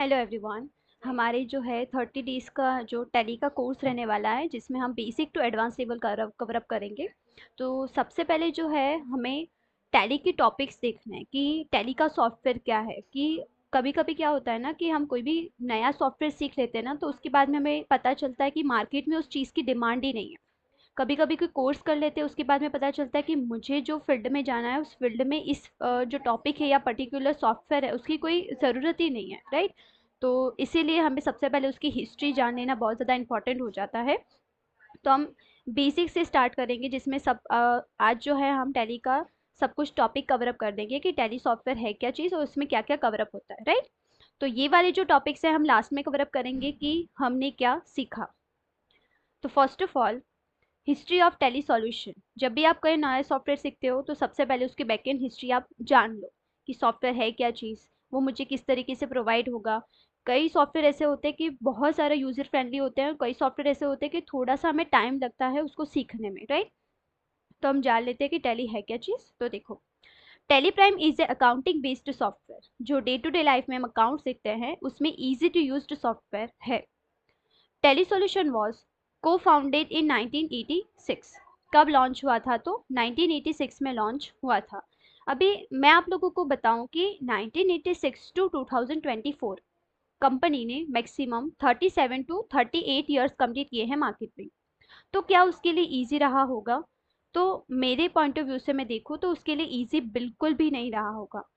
Hello everyone. हमारे जो है 30 डेज़ का जो टैली का कोर्स रहने वाला है, जिसमें हम basic to advance level cover up करेंगे। तो सबसे पहले जो है हमें टैली की टॉपिक्स देखना है कि टैली का सॉफ्टवेयर क्या है। कि कभी कभी क्या होता है ना कि हम कोई भी नया सॉफ्टवेयर सीख लेते हैं ना, तो उसके बाद में हमें पता चलता है कि मार्केट में उस चीज़ की डिमांड ही नहीं है। कभी कभी कोई कोर्स कर लेते हैं, उसके बाद में पता चलता है कि मुझे जो फील्ड में जाना है उस फील्ड में इस जो टॉपिक है या पर्टिकुलर सॉफ्टवेयर है उसकी कोई ज़रूरत ही नहीं है, राइट। तो इसीलिए हमें सबसे पहले उसकी हिस्ट्री जान लेना बहुत ज़्यादा इंपॉर्टेंट हो जाता है। तो हम बेसिक से स्टार्ट करेंगे, जिसमें आज जो है हम टैली का सब कुछ टॉपिक कवर अप कर देंगे कि टैली सॉफ्टवेयर है क्या चीज़ और उसमें क्या क्या कवर अप होता है, राइट। तो ये वाले जो टॉपिक्स है हम लास्ट में कवर अप करेंगे कि हमने क्या सीखा। तो first of all, history of Tally solution. जब भी आप कोई नया सॉफ्टवेयर सीखते हो तो सबसे पहले उसकी बैकएंड हिस्ट्री आप जान लो कि सॉफ्टवेयर है क्या चीज़, वो मुझे किस तरीके से प्रोवाइड होगा। कई सॉफ्टवेयर ऐसे होते हैं कि बहुत सारे यूजर फ्रेंडली होते हैं, कई सॉफ्टवेयर ऐसे होते हैं कि थोड़ा सा हमें टाइम लगता है उसको सीखने में, राइट। तो हम जान लेते हैं कि टैली है क्या चीज़। तो देखो, tally prime is a accounting based software जो डे टू डे लाइफ में हम अकाउंट सीखते हैं उसमें इजी टू यूज सॉफ्टवेयर है। टेलीसॉल्यूशन वॉज को फाउंडेड इन 1986। कब लॉन्च हुआ था? तो 1986 में लॉन्च हुआ था। अभी मैं आप लोगों को बताऊं कि 1986 टू 2024 कंपनी ने मैक्सिमम 37 टू 38 ईयर्स कंप्लीट किए हैं मार्केट में। तो क्या उसके लिए इजी रहा होगा? तो मेरे पॉइंट ऑफ व्यू से मैं देखूँ तो उसके लिए इजी बिल्कुल भी नहीं रहा होगा।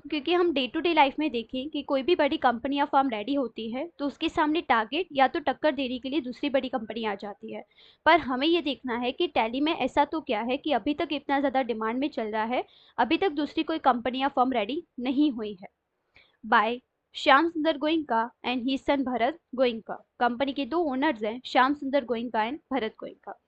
क्योंकि हम डे टू डे लाइफ में देखें कि कोई भी बड़ी कंपनी या फर्म रेडी होती है तो उसके सामने टारगेट या तो टक्कर देने के लिए दूसरी बड़ी कंपनी आ जाती है। पर हमें ये देखना है कि टैली में ऐसा तो क्या है कि अभी तक इतना ज़्यादा डिमांड में चल रहा है, अभी तक दूसरी कोई कंपनी या फर्म रेडी नहीं हुई है। By Shyam Sundar Goenka and he son Bharat Goenka. Company के दो ओनर्स हैं, Shyam Sundar Goenka and Bharat Goenka.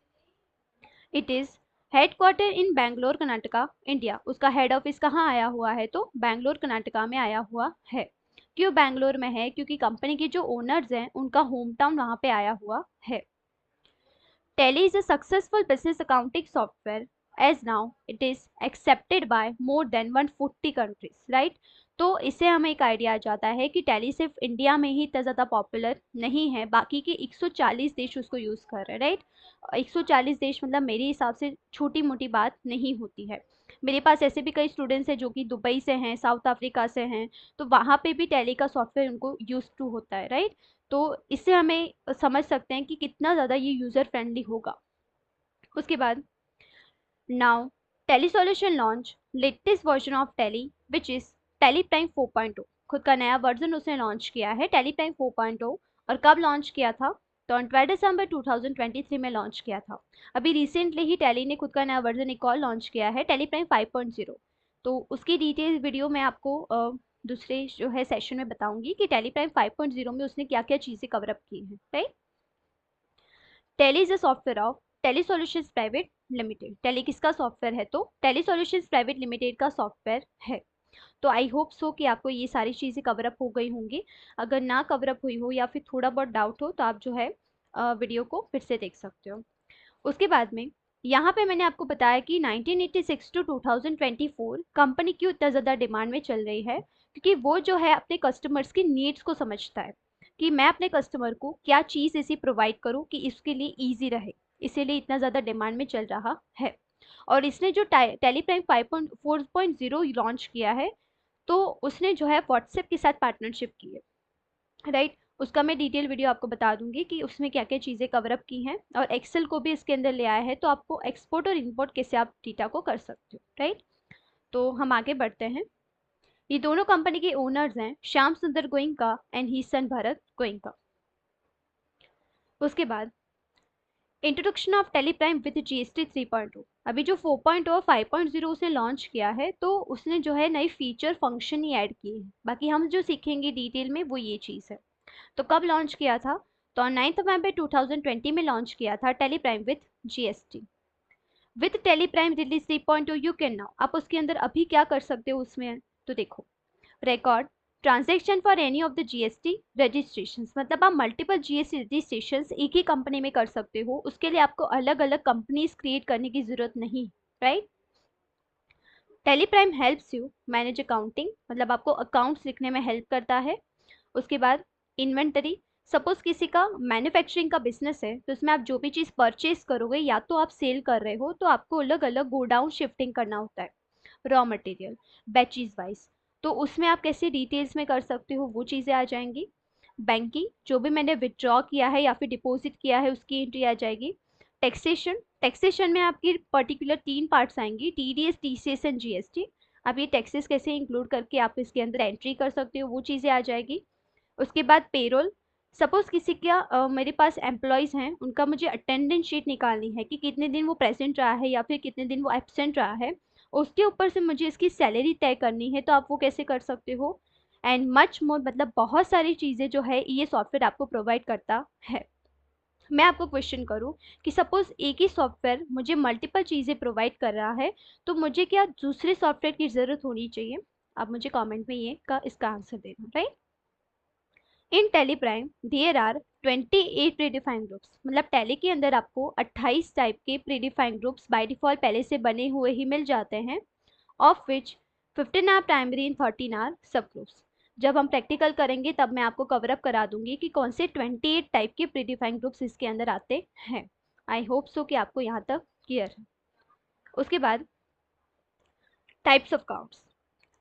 It is headquarter in Bangalore Karnataka India. उसका हेड ऑफिस कहाँ आया हुआ है? तो बैंगलोर कर्नाटका में आया हुआ है। क्यों बैंगलोर में है? क्योंकि कंपनी के जो ओनर्स हैं उनका होम टाउन वहाँ पे आया हुआ है। Tally is a successful business accounting software as now it is accepted by more than 140 countries, right? तो इससे हमें एक आइडिया आ जाता है कि टैली सिर्फ इंडिया में ही इतना ज़्यादा पॉपुलर नहीं है, बाकी के 140 देश उसको यूज़ कर रहे हैं, राइट। 140 देश मतलब मेरे हिसाब से छोटी मोटी बात नहीं होती है। मेरे पास ऐसे भी कई स्टूडेंट्स हैं जो कि दुबई से हैं, साउथ अफ्रीका से हैं, तो वहाँ पे भी टैली का सॉफ्टवेयर उनको यूज टू होता है, राइट। तो इससे हमें समझ सकते हैं कि कितना ज़्यादा ये यूज़र फ्रेंडली होगा। उसके बाद, now Tally solution launch latest version of Tally which is Tally prime 4.0। खुद का नया वर्जन उसने लॉन्च किया है, टेली प्राइम 4.0। और कब लॉन्च किया था? तो 12 दिसंबर 2023 में लॉन्च किया था। अभी रिसेंटली ही टेली ने खुद का नया वर्जन एक और लॉन्च किया है, टेली प्राइम 5.0। तो उसकी डिटेल वीडियो मैं आपको दूसरे जो है सेशन में बताऊंगी कि टेली प्राइम 5.0 में उसने क्या क्या चीज़ें कवर अप की हैं, right. Tally is a software of Tally solutions private limited. Tally किसका सॉफ्टवेयर है? तो टेली सॉल्यूशंस प्राइवेट लिमिटेड का सॉफ्टवेयर है। तो आई होप सो कि आपको ये सारी चीज़ें कवर अप हो गई होंगी। अगर ना कवर अप हुई हो या फिर थोड़ा बहुत डाउट हो तो आप जो है वीडियो को फिर से देख सकते हो। उसके बाद में यहाँ पे मैंने आपको बताया कि 1986 टू 2024 कंपनी क्यों इतना ज़्यादा डिमांड में चल रही है, क्योंकि वो जो है अपने कस्टमर्स की नीड्स को समझता है कि मैं अपने कस्टमर को क्या चीज़ ऐसी प्रोवाइड करूँ कि इसके लिए ईजी रहे। इसीलिए इतना ज़्यादा डिमांड में चल रहा है। और इसने जो टेलीप्राइम 5.4.0 लॉन्च किया है, तो उसने जो है व्हाट्सएप के साथ पार्टनरशिप की है, राइट। उसका मैं डिटेल वीडियो आपको बता दूंगी कि उसमें क्या क्या चीज़ें कवर अप की हैं, और एक्सेल को भी इसके अंदर ले आया है, तो आपको एक्सपोर्ट और इंपोर्ट कैसे आप डेटा को कर सकते हो, राइट। तो हम आगे बढ़ते हैं। ये दोनों कंपनी के ओनर्स हैं, Shyam Sundar Goenka and he son Bharat Goenka. उसके बाद, introduction of Teleprime with GST 3.0। अभी जो 4.0 और 5.0 उसने लॉन्च किया है, तो उसने जो है नई फीचर फंक्शन ही ऐड किए हैं। बाकी हम जो सीखेंगे डिटेल में वो ये चीज़ है। तो कब लॉन्च किया था? तो 9 नवंबर 2020 में लॉन्च किया था Tally Prime with GST. With Tally Prime release 3.2 you can now, आप उसके अंदर अभी क्या कर सकते हो उसमें? तो देखो, record transaction for any of the GST registration, मतलब आप मल्टीपल जीएसटी रजिस्ट्रेशन एक ही कंपनी में कर सकते हो, उसके लिए आपको अलग अलग कंपनीज क्रिएट करने की जरूरत नहीं, right. Tally Prime helps you manage accounting, मतलब आपको अकाउंट्स लिखने में हेल्प करता है। उसके बाद इन्वेंटरी, सपोज किसी का मैन्युफैक्चरिंग का बिजनेस है तो उसमें आप जो भी चीज़ परचेज करोगे या तो आप सेल कर रहे हो तो आपको अलग अलग गोडाउन शिफ्टिंग करना होता है रॉ मटेरियल बैचेस वाइज, तो उसमें आप कैसे डिटेल्स में कर सकते हो वो चीज़ें आ जाएंगी। बैंकिंग, जो भी मैंने विथड्रॉ किया है या फिर डिपॉजिट किया है उसकी एंट्री आ जाएगी। टैक्सेशन, टैक्सेशन में आपकी पर्टिकुलर 3 पार्ट्स आएंगी, टीडीएस, टीसीएस एंड जीएसटी। आप ये टैक्सेस कैसे इंक्लूड करके आप इसके अंदर एंट्री कर सकते हो वो चीज़ें आ जाएगी। उसके बाद पेरोल, सपोज किसी का मेरे पास एम्प्लॉयज़ हैं उनका मुझे अटेंडेंस शीट निकालनी है कि कितने दिन वो प्रेजेंट रहा है या फिर कितने दिन वो एब्सेंट रहा है, उसके ऊपर से मुझे इसकी सैलरी तय करनी है तो आप वो कैसे कर सकते हो। एंड मच मोर, मतलब बहुत सारी चीज़ें जो है ये सॉफ्टवेयर आपको प्रोवाइड करता है। मैं आपको क्वेश्चन करूं कि सपोज एक ही सॉफ्टवेयर मुझे मल्टीपल चीज़ें प्रोवाइड कर रहा है तो मुझे क्या दूसरे सॉफ्टवेयर की ज़रूरत होनी चाहिए। आप मुझे कमेंट में ये का इसका आंसर देना, right. In Tally prime there are 28 predefined groups, मतलब टैली के अंदर आपको 28 टाइप के प्रीडिफाइंड ग्रुप्स बाय डिफॉल्ट पहले से बने हुए ही मिल जाते हैं, of which 15 are primary and 13 are sub groups. जब हम प्रैक्टिकल करेंगे तब मैं आपको कवर अप करा दूंगी कि कौन से 28 टाइप के प्रीडिफाइंड ग्रुप्स इसके अंदर आते हैं। आई होप सो कि आपको यहाँ तक क्लियर है। उसके बाद टाइप्स ऑफ काउंट्स।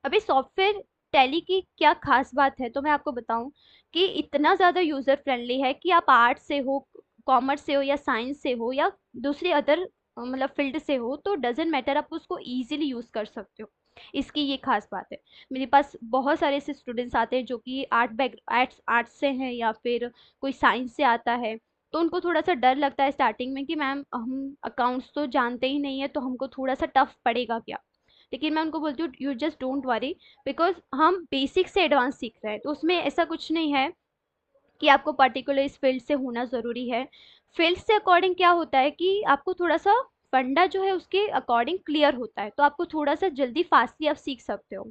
अभी सॉफ्टवेयर टैली की क्या खास बात है तो मैं आपको बताऊं कि इतना ज़्यादा यूज़र फ्रेंडली है कि आप आर्ट्स से हो, कॉमर्स से हो या साइंस से हो या दूसरी अदर मतलब फील्ड से हो तो डजेंट मैटर, आप उसको ईजिली यूज़ कर सकते हो। इसकी ये खास बात है। मेरे पास बहुत सारे ऐसे स्टूडेंट्स आते हैं जो कि आर्ट्स से हैं या फिर कोई साइंस से आता है, तो उनको थोड़ा सा डर लगता है स्टार्टिंग में कि मैम हम अकाउंट्स तो जानते ही नहीं है तो हमको थोड़ा सा टफ पड़ेगा क्या। लेकिन मैं उनको बोलती हूँ you just don't worry, because हम बेसिक से एडवांस सीख रहे हैं तो उसमें ऐसा कुछ नहीं है कि आपको पर्टिकुलर इस फील्ड से होना ज़रूरी है। फील्ड से अकॉर्डिंग क्या होता है कि आपको थोड़ा सा फंडा जो है उसके अकॉर्डिंग क्लियर होता है तो आपको थोड़ा सा जल्दी फास्टली आप सीख सकते हो।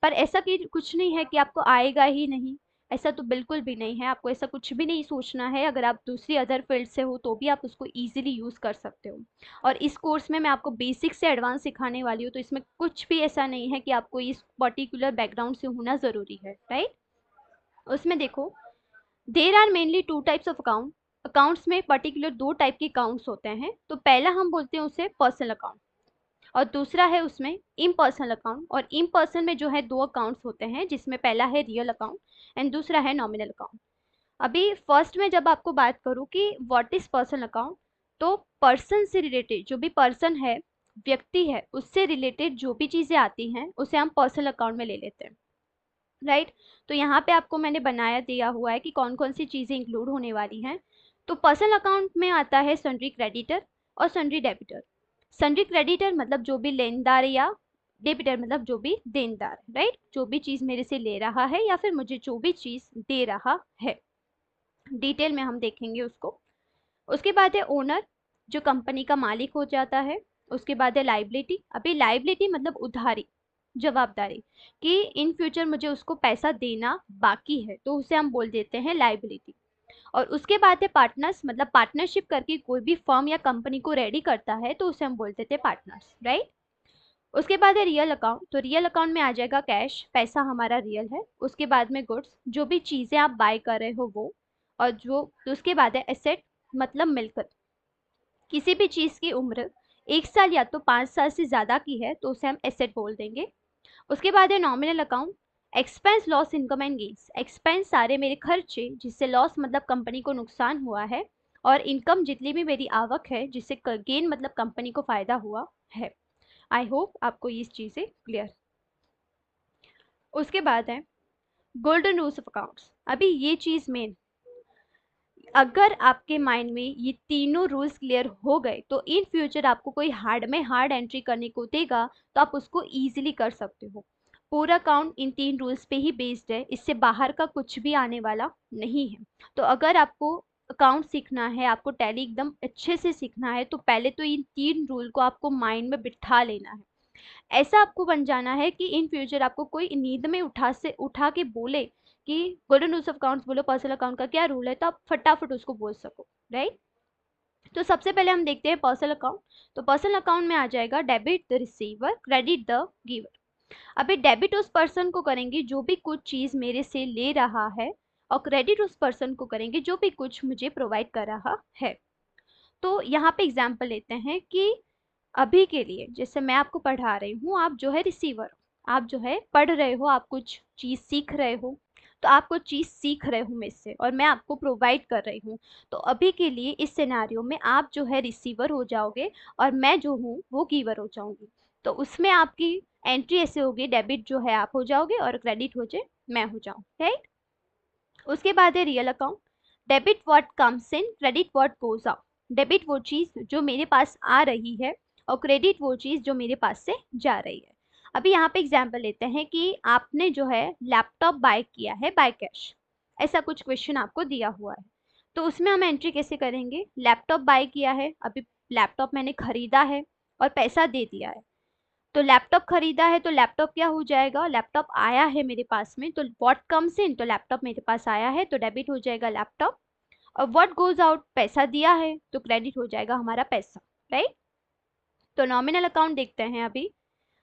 पर ऐसा कि कुछ नहीं है कि आपको आएगा ही नहीं, ऐसा तो बिल्कुल भी नहीं है। आपको ऐसा कुछ भी नहीं सोचना है, अगर आप दूसरी अदर फील्ड से हो तो भी आप उसको ईजिली यूज़ कर सकते हो। और इस कोर्स में मैं आपको बेसिक से एडवांस सिखाने वाली हूँ तो इसमें कुछ भी ऐसा नहीं है कि आपको इस पर्टिकुलर बैकग्राउंड से होना ज़रूरी है, राइट। उसमें देखो, there are mainly 2 types of account. Accounts में पर्टिकुलर 2 टाइप के अकाउंट्स होते हैं, तो पहला हम बोलते हैं उसे पर्सनल अकाउंट और दूसरा है उसमें इम्पर्सनल अकाउंट। और इम्पर्सन में जो है 2 अकाउंट्स होते हैं जिसमें पहला है रियल अकाउंट एंड दूसरा है नॉमिनल अकाउंट। अभी फर्स्ट में जब आपको बात करूँ कि व्हाट इज पर्सनल अकाउंट, तो पर्सन से रिलेटेड जो भी पर्सन है, व्यक्ति है, उससे रिलेटेड जो भी चीज़ें आती हैं उसे हम पर्सनल अकाउंट में ले लेते हैं, राइट। तो यहाँ पे आपको मैंने बनाया दिया हुआ है कि कौन कौन सी चीज़ें इंक्लूड होने वाली हैं। तो पर्सनल अकाउंट में आता है सन्ड्री क्रेडिटर और सन्ड्री डेबिटर। सन्ड्री क्रेडिटर मतलब जो भी लेनदार, या डेबिटर मतलब जो भी देनदार, राइट, जो भी चीज़ मेरे से ले रहा है या फिर मुझे जो भी चीज़ दे रहा है। डिटेल में हम देखेंगे उसको। उसके बाद है ओनर, जो कंपनी का मालिक हो जाता है। उसके बाद है लाइबिलिटी। अभी लाइबिलिटी मतलब उधारी, जवाबदारी, कि इन फ्यूचर मुझे उसको पैसा देना बाकी है तो उसे हम बोल देते हैं लाइबिलिटी। और उसके बाद है पार्टनर्स, मतलब पार्टनरशिप करके कोई भी फर्म या कंपनी को रेडी करता है तो उसे हम बोल देते हैं पार्टनर्स, राइट। उसके बाद है रियल अकाउंट। तो रियल अकाउंट में आ जाएगा कैश, पैसा हमारा रियल है। उसके बाद में गुड्स, जो भी चीज़ें आप बाय कर रहे हो वो। और जो तो उसके बाद है एसेट, मतलब मिलकत। किसी भी चीज़ की उम्र 1 साल या तो 5 साल से ज़्यादा की है तो उसे हम एसेट बोल देंगे। उसके बाद है nominal account. Expense, loss, income and gains. Expense सारे मेरे खर्चे जिससे लॉस मतलब कंपनी को नुकसान हुआ है, और इनकम जितनी भी मेरी आवक है जिससे गेन मतलब कंपनी को फायदा हुआ है। आई होप आपको ये चीज़ें क्लियर। उसके बाद है गोल्डन रूल्स ऑफ अकाउंट्स। अभी ये चीज़ मेन, अगर आपके माइंड में ये तीनों रूल्स क्लियर हो गए तो इन फ्यूचर आपको कोई हार्ड में हार्ड एंट्री करने को देगा तो आप उसको ईजिली कर सकते हो। पूरा अकाउंट इन 3 रूल्स पे ही बेस्ड है, इससे बाहर का कुछ भी आने वाला नहीं है। तो अगर आपको अकाउंट सीखना है, आपको टैली एकदम अच्छे से सीखना है तो पहले तो इन 3 रूल को आपको माइंड में बिठा लेना है। ऐसा आपको बन जाना है कि इन फ्यूचर आपको कोई नींद में उठा के बोले कि गोल्डन रूल्स ऑफ अकाउंट्स बोलो, पर्सनल अकाउंट का क्या रूल है, तो आप फटाफट उसको बोल सको, राइट। तो सबसे पहले हम देखते हैं पर्सनल अकाउंट। तो पर्सनल अकाउंट में आ जाएगा debit the receiver, credit the giver. अभी डेबिट उस पर्सन को करेंगे जो भी कुछ चीज़ मेरे से ले रहा है, और क्रेडिट उस पर्सन को करेंगे जो भी कुछ मुझे प्रोवाइड कर रहा है। तो यहाँ पे एग्जाम्पल लेते हैं कि अभी के लिए जैसे मैं आपको पढ़ा रही हूँ, आप जो है रिसीवर, आप जो है पढ़ रहे हो, आप कुछ चीज़ सीख रहे हो, तो आप कुछ चीज़ सीख रहे हो मेरे से और मैं आपको प्रोवाइड कर रही हूँ। तो अभी के लिए इस सिनेरियो में आप जो है रिसीवर हो जाओगे और मैं जो हूँ वो गिवर हो जाऊंगी। तो उसमें आपकी एंट्री ऐसे होगी, डेबिट जो है आप हो जाओगे और क्रेडिट हो जाए मैं हो जाऊँ, राइट। उसके बाद है real account. Debit what comes in, credit what goes out. Debit वो चीज़ जो मेरे पास आ रही है और क्रेडिट वो चीज़ जो मेरे पास से जा रही है। अभी यहाँ पे एग्जांपल लेते हैं कि आपने जो है लैपटॉप बाय किया है बाय कैश, ऐसा कुछ क्वेश्चन आपको दिया हुआ है। तो उसमें हम एंट्री कैसे करेंगे, लैपटॉप बाय किया है, अभी लैपटॉप मैंने खरीदा है और पैसा दे दिया है। तो लैपटॉप खरीदा है तो लैपटॉप क्या हो जाएगा, लैपटॉप आया है मेरे पास में, तो व्हाट कम्स इन, तो लैपटॉप मेरे पास आया है तो डेबिट हो जाएगा लैपटॉप। और व्हाट गोज आउट, पैसा दिया है तो क्रेडिट हो जाएगा हमारा पैसा, राइट। तो नॉमिनल अकाउंट देखते हैं अभी।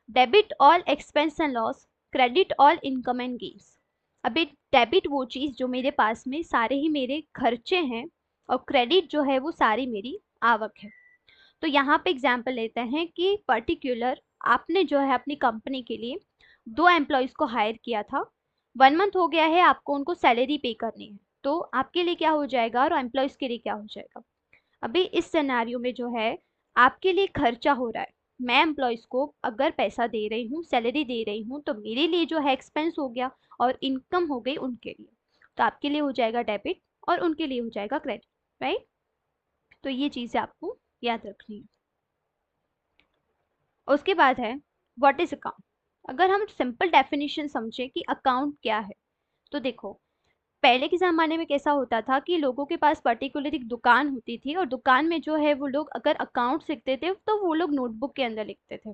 Debit all expense and loss, credit all income and gains. अभी डेबिट वो चीज़ जो मेरे पास में सारे ही मेरे खर्चे हैं और क्रेडिट जो है वो सारी मेरी आवक है। तो यहाँ पे एग्जाम्पल लेते हैं कि पर्टिकुलर आपने जो है अपनी कंपनी के लिए 2 एम्प्लॉयज़ को हायर किया था, 1 मंथ हो गया है, आपको उनको सैलरी पे करनी है। तो आपके लिए क्या हो जाएगा और एम्प्लॉयज़ के लिए क्या हो जाएगा। अभी इस सिनेरियो में जो है आपके लिए खर्चा हो रहा है, मैं एम्प्लॉयज़ को अगर पैसा दे रही हूँ, सैलरी दे रही हूँ, तो मेरे लिए जो है एक्सपेंस हो गया और इनकम हो गई उनके लिए। तो आपके लिए हो जाएगा डेबिट और उनके लिए हो जाएगा क्रेडिट, राइट। तो ये चीज़ें आपको याद रखनी है। उसके बाद है व्हाट इज अकाउंट। अगर हम सिंपल डेफिनेशन समझें कि अकाउंट क्या है, तो देखो पहले के ज़माने में कैसा होता था कि लोगों के पास पर्टिकुलर एक दुकान होती थी और दुकान में जो है वो लोग अगर अकाउंट लिखते थे तो वो लोग नोटबुक के अंदर लिखते थे,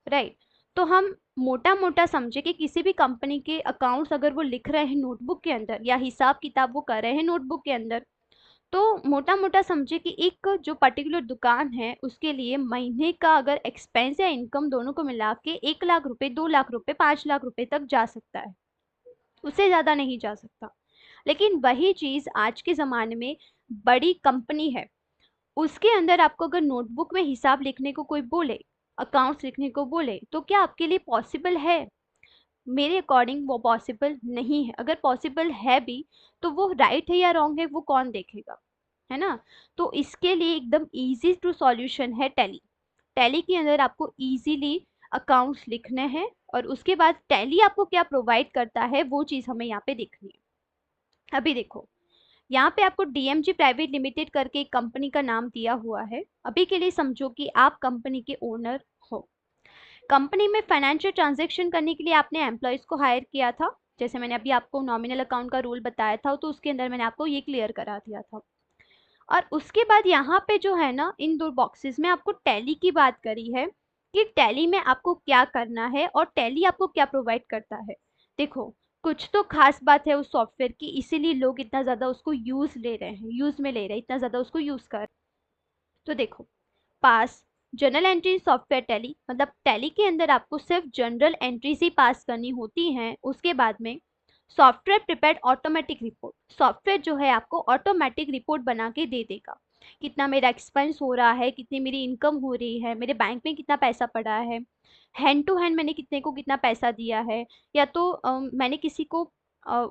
राइट। तो हम मोटा मोटा समझे कि किसी भी कंपनी के अकाउंट्स अगर वो लिख रहे हैं नोटबुक के अंदर या हिसाब किताब वो कर रहे हैं नोटबुक के अंदर, तो मोटा मोटा समझे कि एक जो पर्टिकुलर दुकान है उसके लिए महीने का अगर एक्सपेंस या इनकम दोनों को मिला के 1 लाख रुपए, 2 लाख रुपए, 5 लाख रुपए तक जा सकता है, उससे ज़्यादा नहीं जा सकता। लेकिन वही चीज़ आज के ज़माने में बड़ी कंपनी है, उसके अंदर आपको अगर नोटबुक में हिसाब लिखने को कोई बोले, अकाउंट्स लिखने को बोले, तो क्या आपके लिए पॉसिबल है? मेरे अकॉर्डिंग वो पॉसिबल नहीं है। अगर पॉसिबल है भी तो वो राइट है या रॉन्ग है वो कौन देखेगा, है ना। तो इसके लिए एकदम इजी टू सॉल्यूशन है टैली। टैली के अंदर आपको इजीली अकाउंट्स लिखने हैं और उसके बाद टैली आपको क्या प्रोवाइड करता है वो चीज़ हमें यहाँ पे देखनी है। अभी देखो यहाँ पे आपको डीएमजी प्राइवेट लिमिटेड करके एक कंपनी का नाम दिया हुआ है। अभी के लिए समझो कि आप कंपनी के ओनर हो। कंपनी में फाइनेंशियल ट्रांजैक्शन करने के लिए आपने एम्प्लॉयज़ को हायर किया था, जैसे मैंने अभी आपको नॉमिनल अकाउंट का रूल बताया था, तो उसके अंदर मैंने आपको ये क्लियर करा दिया था। और उसके बाद यहाँ पे जो है ना इन 2 बॉक्सेस में आपको टैली की बात करी है कि टैली में आपको क्या करना है और टैली आपको क्या प्रोवाइड करता है। देखो कुछ तो खास बात है उस सॉफ्टवेयर की, इसीलिए लोग इतना ज़्यादा उसको यूज़ ले रहे हैं, यूज़ में ले रहे हैं, इतना ज़्यादा उसको यूज़ कर। तो देखो पास जनरल एंट्री सॉफ्टवेयर टैली, मतलब टैली के अंदर आपको सिर्फ जनरल एंट्रीज ही पास करनी होती हैं। उसके बाद में software prepared automatic report, software जो है आपको ऑटोमेटिक रिपोर्ट बना के दे देगा, कितना मेरा एक्सपेंस हो रहा है, कितनी मेरी इनकम हो रही है, मेरे बैंक में कितना पैसा पड़ा है, हैंड टू हैंड मैंने कितने को कितना पैसा दिया है, या तो मैंने किसी को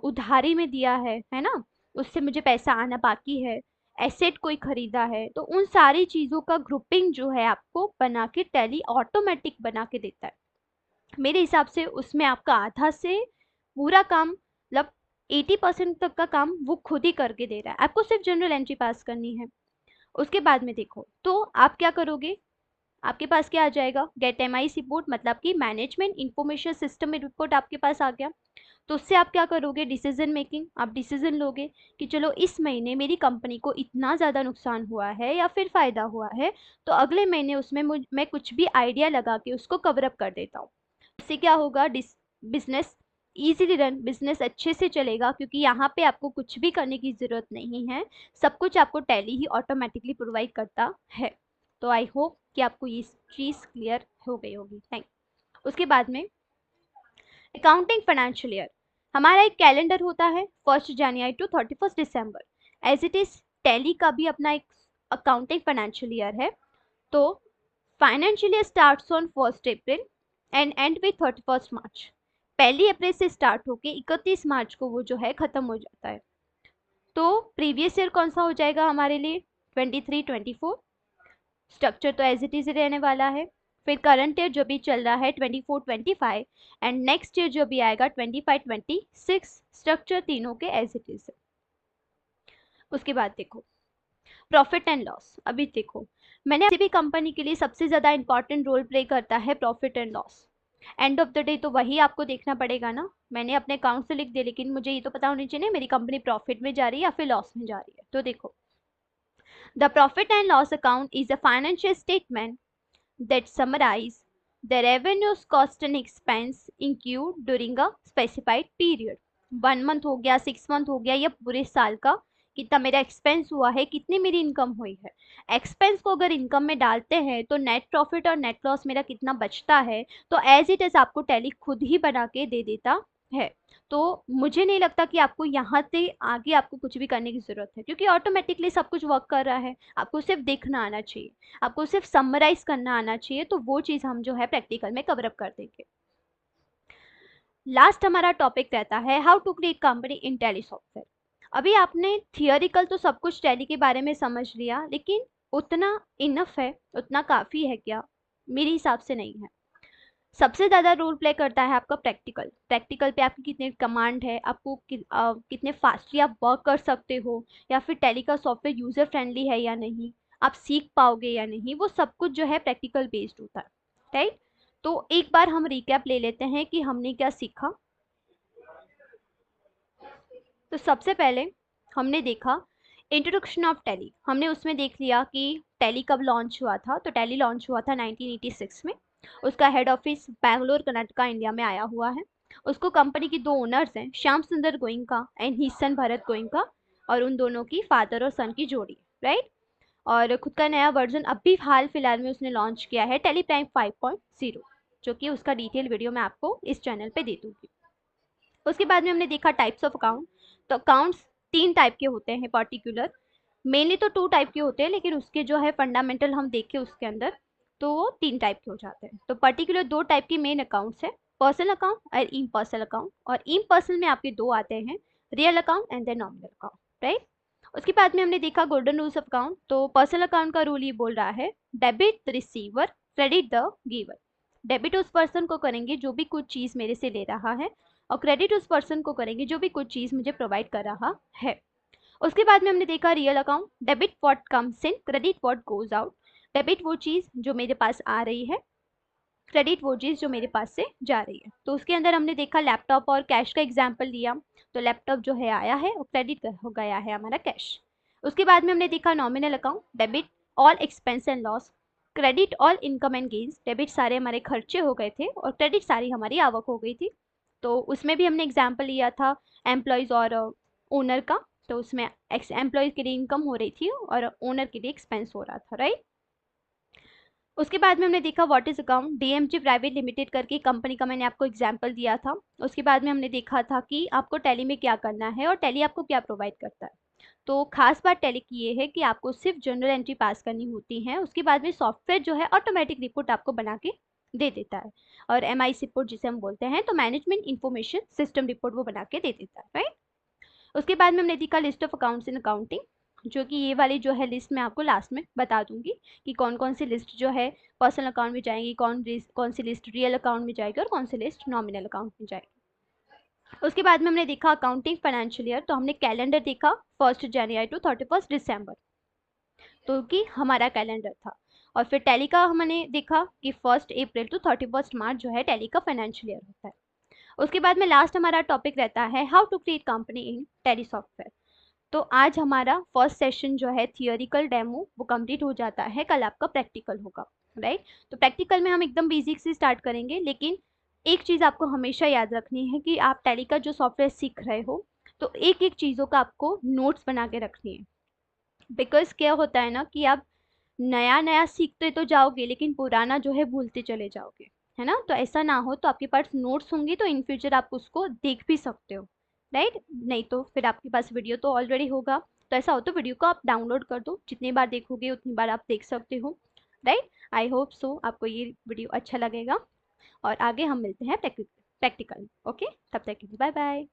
उधारी में दिया है ना, उससे मुझे पैसा आना बाकी है, एसेट कोई खरीदा है, तो उन सारी चीज़ों का ग्रुपिंग जो है आपको बना के टैली ऑटोमेटिक बना के देता है। मेरे हिसाब से उसमें आपका आधा से पूरा काम, मतलब 80% तक का काम वो खुद ही करके दे रहा है, आपको सिर्फ जनरल एंट्री पास करनी है। उसके बाद में देखो तो आप क्या करोगे, आपके पास क्या आ जाएगा, गेट एम आई रिपोर्ट, मतलब कि मैनेजमेंट इंफॉर्मेशन सिस्टम में रिपोर्ट आपके पास आ गया। तो उससे आप क्या करोगे, डिसीजन मेकिंग, आप डिसीजन लोगे कि चलो इस महीने मेरी कंपनी को इतना ज़्यादा नुकसान हुआ है या फिर फ़ायदा हुआ है, तो अगले महीने उसमें मैं कुछ भी आइडिया लगा के उसको कवर अप कर देता हूँ। इससे क्या होगा, बिजनेस इजीली रन, बिजनेस अच्छे से चलेगा, क्योंकि यहाँ पे आपको कुछ भी करने की ज़रूरत नहीं है, सब कुछ आपको टैली ही ऑटोमेटिकली प्रोवाइड करता है। तो आई होप कि आपको ये चीज़ क्लियर हो गई होगी। थैंक। उसके बाद में अकाउंटिंग फाइनेंशियल ईयर, हमारा एक कैलेंडर होता है 1 जनवरी टू 31 दिसंबर। एज इट इज टैली का भी अपना एक अकाउंटिंग फाइनेंशियल ईयर है। तो financial year starts on 1 April and end with 31 March. 1 April से स्टार्ट होके 31 मार्च को वो जो है खत्म हो जाता है। तो प्रीवियस ईयर कौन सा हो जाएगा हमारे लिए, 23-24। स्ट्रक्चर तो एज इट इज रहने वाला है। फिर करंट ईयर जो भी चल रहा है 24-25 एंड नेक्स्ट ईयर जो भी आएगा 25-26, स्ट्रक्चर तीनों के एज इट इज है। उसके बाद देखो प्रॉफिट एंड लॉस। अभी देखो मैंने किसी भी कंपनी के लिए सबसे ज़्यादा इंपॉर्टेंट रोल प्ले करता है profit and loss. End of the day तो वही आपको देखना पड़ेगा ना। मैंने अपने अकाउंट से लिख दिया, लेकिन मुझे ये तो पता होनी चाहिए मेरी कंपनी प्रॉफिट में जा रही है या फिर लॉस में जा रही है। तो देखो the profit and loss account is a financial statement that summarize the revenues, cost and expense incurred during a specified period। 1 month हो गया, 6 मंथ हो गया, या पूरे साल का कितना मेरा एक्सपेंस हुआ है, कितनी मेरी इनकम हुई है। एक्सपेंस को अगर इनकम में डालते हैं तो नेट प्रॉफिट और नेट लॉस मेरा कितना बचता है, तो एज इट इज आपको टैली खुद ही बना के दे देता है। तो मुझे नहीं लगता कि आपको यहाँ से आगे आपको कुछ भी करने की ज़रूरत है, क्योंकि ऑटोमेटिकली सब कुछ वर्क कर रहा है। आपको सिर्फ देखना आना चाहिए, आपको सिर्फ समराइज करना आना चाहिए, तो वो चीज़ हम जो है प्रैक्टिकल में कवर अप कर देंगे। लास्ट हमारा टॉपिक रहता है how to create company in Tally software. अभी आपने थियोरिकल तो सब कुछ टैली के बारे में समझ लिया, लेकिन उतना इनफ है, उतना काफ़ी है क्या? मेरे हिसाब से नहीं है। सबसे ज़्यादा रोल प्ले करता है आपका प्रैक्टिकल। प्रैक्टिकल पे आपकी कितने कमांड है, आपको कितने फास्टली आप वर्क कर सकते हो, या फिर टैली का सॉफ्टवेयर यूज़र फ्रेंडली है या नहीं, आप सीख पाओगे या नहीं, वो सब कुछ जो है प्रैक्टिकल बेस्ड होता है, राइट। तो एक बार हम रिकैप ले लेते हैं कि हमने क्या सीखा। तो सबसे पहले हमने देखा इंट्रोडक्शन ऑफ टैली। हमने उसमें देख लिया कि टैली कब लॉन्च हुआ था। तो टैली लॉन्च हुआ था 1986 में। उसका head office Bangalore Karnataka India में आया हुआ है। उसको कंपनी की 2 ओनर्स हैं, श्याम सुंदर गोइंका एंड हिसन भरत गोइंका, और उन दोनों की फादर और सन की जोड़ी, राइट। और खुद का नया वर्जन अभी हाल फिलहाल में उसने लॉन्च किया है, टैली प्राइम 5.0, जो कि उसका डिटेल वीडियो मैं आपको इस चैनल पे दे दूंगी। उसके बाद में हमने देखा टाइप्स ऑफ अकाउंट। तो अकाउंट्स 3 टाइप के होते हैं पर्टिकुलर। मेनली तो 2 टाइप के होते हैं, लेकिन उसके जो है फंडामेंटल हम देखें उसके अंदर तो वो 3 टाइप के हो जाते हैं। तो पर्टिकुलर 2 टाइप के मेन अकाउंट्स है, पर्सनल अकाउंट और इम्पर्सनल अकाउंट। और इम्पर्सनल में आपके 2 आते हैं, real account and then nominal account, right. उसके बाद में हमने देखा गोल्डन रूल्स ऑफ अकाउंट। तो पर्सनल अकाउंट का रूल ये बोल रहा है debit the receiver, credit the giver. Debit उस पर्सन को करेंगे जो भी कुछ चीज़ मेरे से ले रहा है, और क्रेडिट उस पर्सन को करेंगे जो भी कुछ चीज़ मुझे प्रोवाइड कर रहा है। उसके बाद में हमने देखा real account, debit what comes in, credit what goes out. Debit वो चीज़ जो मेरे पास आ रही है, क्रेडिट वो चीज़ जो मेरे पास से जा रही है। तो उसके अंदर हमने देखा लैपटॉप और कैश का एग्जाम्पल लिया। तो लैपटॉप जो है आया है और क्रेडिट हो गया है हमारा कैश। उसके बाद में हमने देखा nominal account, debit all expense and loss, credit all income and gains. Debit सारे हमारे खर्चे हो गए थे और क्रेडिट सारी हमारी आवक हो गई थी। तो उसमें भी हमने एग्जाम्पल लिया था एम्प्लॉयज़ और ओनर का। तो उसमें एम्प्लॉयज़ के लिए इनकम हो रही थी और ओनर के लिए एक्सपेंस हो रहा था, राइट। उसके बाद में हमने देखा what is account, DMG private limited करके कंपनी का मैंने आपको एग्जांपल दिया था। उसके बाद में हमने देखा था कि आपको टैली में क्या करना है और टैली आपको क्या प्रोवाइड करता है। तो खास बात टैली की ये है कि आपको सिर्फ जनरल एंट्री पास करनी होती है, उसके बाद में सॉफ्टवेयर जो है ऑटोमेटिक रिपोर्ट आपको बना के दे देता है। और एम आई रिपोर्ट जिसे हम बोलते हैं, तो मैनेजमेंट इंफॉर्मेशन सिस्टम रिपोर्ट वो बना के दे देता है, राइट। उसके बाद में हमने देखा list of accounts in accounting, जो कि ये वाली जो है लिस्ट मैं आपको लास्ट में बता दूंगी कि कौन कौन सी लिस्ट जो है पर्सनल अकाउंट में जाएगी, कौन सी लिस्ट रियल अकाउंट में जाएगी और कौन सी लिस्ट नॉमिनल अकाउंट में जाएगी। उसके बाद में हमने देखा अकाउंटिंग फाइनेंशियल ईयर। तो हमने कैलेंडर देखा 1 जनवरी टू 31 दिसंबर, तो कि हमारा कैलेंडर था। और फिर टैली का हमने देखा कि 1 अप्रैल टू 31 मार्च जो है टैली का फाइनेंशियल ईयर होता है। उसके बाद में लास्ट हमारा टॉपिक रहता है how to create company in Tally software. तो आज हमारा फर्स्ट सेशन जो है थियोरिकल डेमो वो कंप्लीट हो जाता है, कल आपका प्रैक्टिकल होगा, राइट। तो प्रैक्टिकल में हम एकदम बेसिक से स्टार्ट करेंगे, लेकिन एक चीज़ आपको हमेशा याद रखनी है कि आप टैली का जो सॉफ्टवेयर सीख रहे हो, तो एक एक चीज़ों का आपको नोट्स बना के रखनी है। बिकॉज क्या होता है ना कि आप नया नया सीखते तो जाओगे, लेकिन पुराना जो है भूलते चले जाओगे। है ना। तो ऐसा ना हो, तो आपके पास नोट्स होंगे तो इन फ्यूचर आप उसको देख भी सकते हो, राइट। नहीं तो फिर आपके पास वीडियो तो ऑलरेडी होगा, तो ऐसा हो तो वीडियो को आप डाउनलोड कर दो, जितनी बार देखोगे उतनी बार आप देख सकते हो, राइट। आई होप सो आपको ये वीडियो अच्छा लगेगा, और आगे हम मिलते हैं प्रैक्टिकल। ओके, तब तक के लिए बाय बाय।